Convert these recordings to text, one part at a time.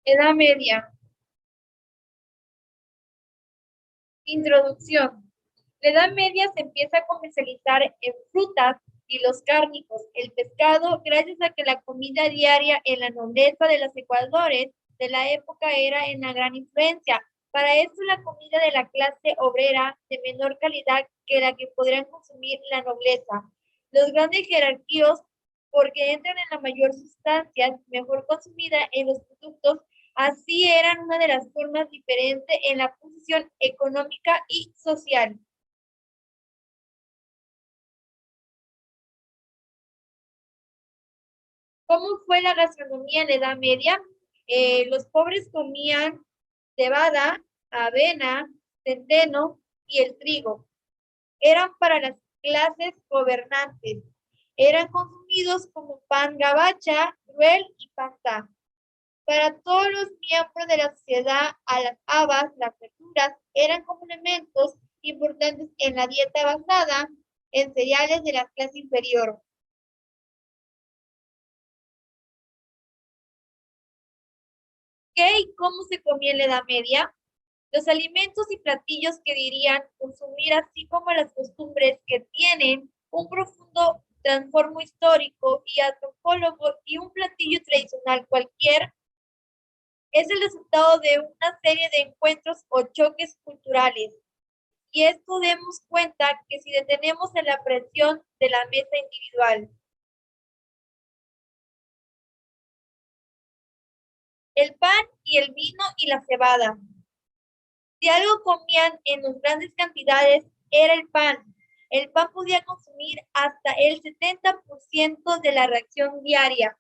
Edad Media. Introducción. La Edad Media se empieza a comercializar en frutas y los cárnicos, el pescado, gracias a que la comida diaria en la nobleza de los ecuadores de la época era en la gran influencia. Para eso la comida de la clase obrera de menor calidad que la que podrían consumir la nobleza. Los grandes jerarquíos, porque entran en la mayor sustancia, mejor consumida en los productos. Así eran una de las formas diferentes en la posición económica y social. ¿Cómo fue la gastronomía en la Edad Media? Los pobres comían cebada, avena, centeno y el trigo. Eran para las clases gobernantes. Eran consumidos como pan gabacha, cruel y pasta. Para todos los miembros de la sociedad, a las habas, las verduras, eran complementos importantes en la dieta basada en cereales de la clase inferior. ¿Qué y cómo se comía en la Edad Media? Los alimentos y platillos que dirían consumir, así como las costumbres que tienen un profundo transformo histórico y antropólogo y un platillo tradicional cualquier, es el resultado de una serie de encuentros o choques culturales. Y esto demos cuenta que si detenemos en la presión de la mesa individual, el pan y el vino y la cebada. Si algo comían en las grandes cantidades era el pan. El pan podía consumir hasta el 70% de la reacción diaria.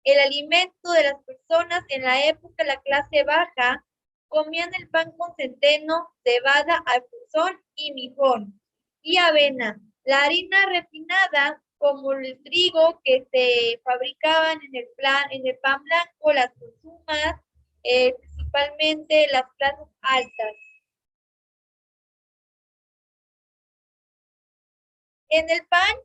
El alimento de las personas en la época de la clase baja comían el pan con centeno, cebada, alfuzón y mijón y avena. La harina refinada, como el trigo que se fabricaban en el pan blanco, las consumas, principalmente las clases altas. En el pan,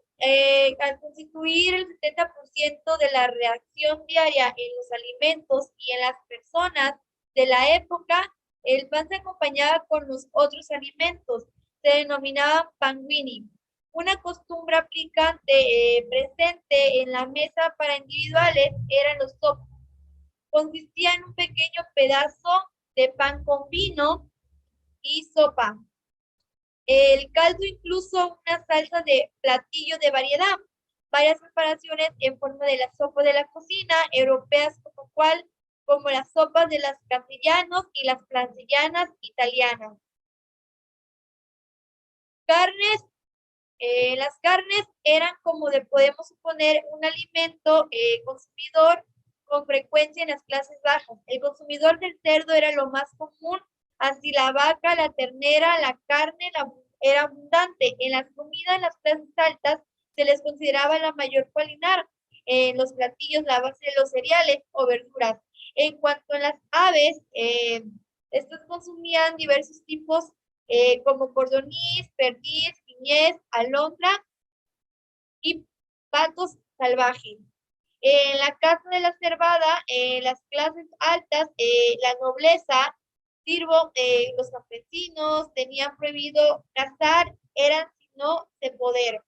al constituir el 70% de la reacción diaria en los alimentos y en las personas de la época, el pan se acompañaba con los otros alimentos. Se denominaba panguini. Una costumbre aplicante presente en la mesa para individuales eran los sopes. Consistía en un pequeño pedazo de pan con vino y sopa. El caldo incluso una salsa de platillo de variedad, varias preparaciones en forma de la sopa de la cocina europeas como las sopas de las castellanos y las francellanas italianas. Carnes, las carnes eran como podemos suponer un alimento consumidor con frecuencia en las clases bajas. El consumidor del cerdo era lo más común, así la vaca, la ternera, la carne era abundante. En las comidas, en las clases altas, se les consideraba la mayor cualidad. En los platillos, la base de los cereales o verduras. En cuanto a las aves, estos consumían diversos tipos como cordoniz, perdiz, viñez, alondra y patos salvajes. En la casa de la cervada, las clases altas, la nobleza, sirvo, los campesinos tenían prohibido cazar, eran sino de poder.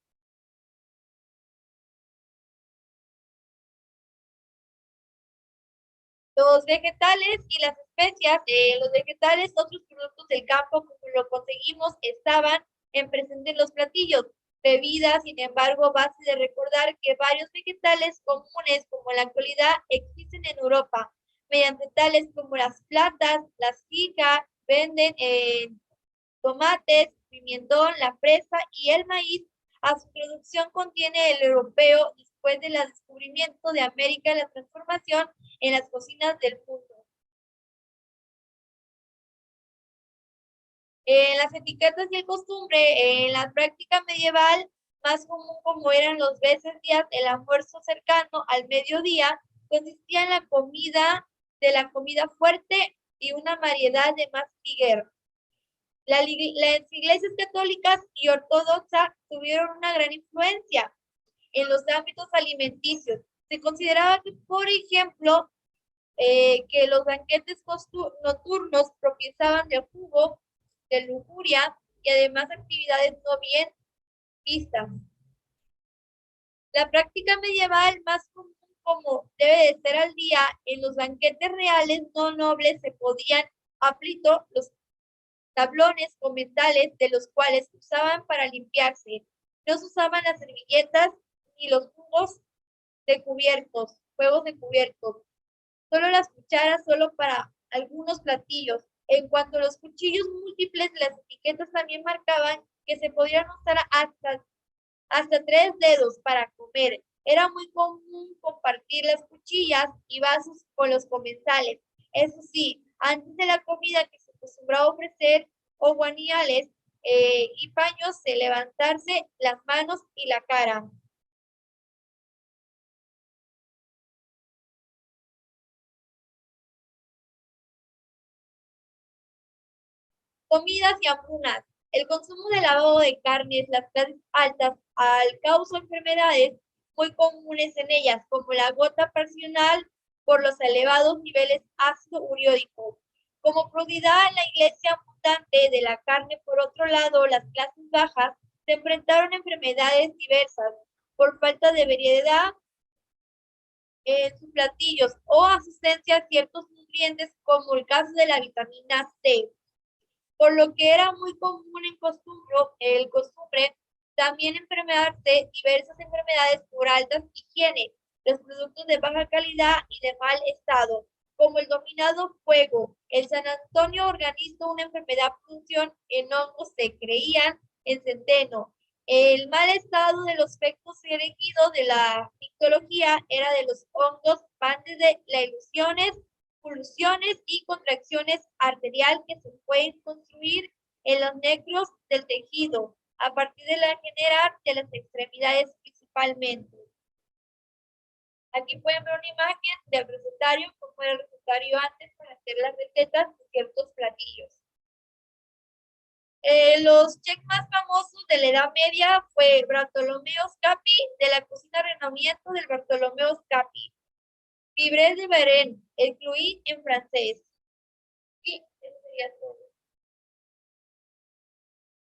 Los vegetales y las especias, los vegetales, otros productos del campo, como lo conseguimos, estaban en presente en los platillos. Bebidas, sin embargo, base de recordar que varios vegetales comunes, como en la actualidad, existen en Europa, mediante tales como las platas, las fijas, venden tomates, pimentón, la fresa y el maíz. A su producción contiene el europeo después del descubrimiento de América y la transformación en las cocinas del mundo. En las etiquetas y el costumbre, en la práctica medieval, más común como eran los veces días, el almuerzo cercano al mediodía, consistía en la comida de la comida fuerte y una variedad de más liguero. Las iglesias católicas y ortodoxas tuvieron una gran influencia en los ámbitos alimenticios. Se consideraba que, por ejemplo, que los banquetes nocturnos propiciaban de jugo, de lujuria y además actividades no bien vistas. La práctica medieval más común, como debe de ser al día, en los banquetes reales no nobles se podían aplicar los tablones comentales de los cuales usaban para limpiarse. No se usaban las servilletas ni los juegos de cubiertos. Solo las cucharas, solo para algunos platillos. En cuanto a los cuchillos múltiples, las etiquetas también marcaban que se podían usar hasta 3 dedos para comer. Era muy común compartir las cuchillas y vasos con los comensales. Eso sí, antes de la comida que se acostumbraba a ofrecer o guaniales y paños, se levantarse las manos y la cara. Comidas y hambrunas. El consumo de lavado de carnes, las clases altas, al causar enfermedades muy comunes en ellas, como la gota pasional por los elevados niveles ácido uriórico. Como prioridad en la iglesia abundante de la carne, por otro lado, las clases bajas se enfrentaron a enfermedades diversas por falta de variedad en sus platillos o asistencia a ciertos nutrientes, como el caso de la vitamina C, por lo que era muy común el costumbre también enfermarse diversas enfermedades por alta higiene, los productos de baja calidad y de mal estado, como el dominado fuego. El San Antonio organizó una enfermedad producción en hongos, se creían en centeno. El mal estado de los efectos elegidos de la mitología era de los hongos, van desde las ilusiones, pulsiones y contracciones arterial que se pueden construir en los necros del tejido a partir de la generar de las extremidades principalmente. Aquí pueden ver una imagen del recetario, como era el recetario antes para hacer las recetas de ciertos platillos. Los chefs más famosos de la Edad Media fue Bartolomeo Scapi, de la cocina renombramiento del Bartolomeo Scapi. Fibre de Beren, el Cluy en francés. Y eso sería todo.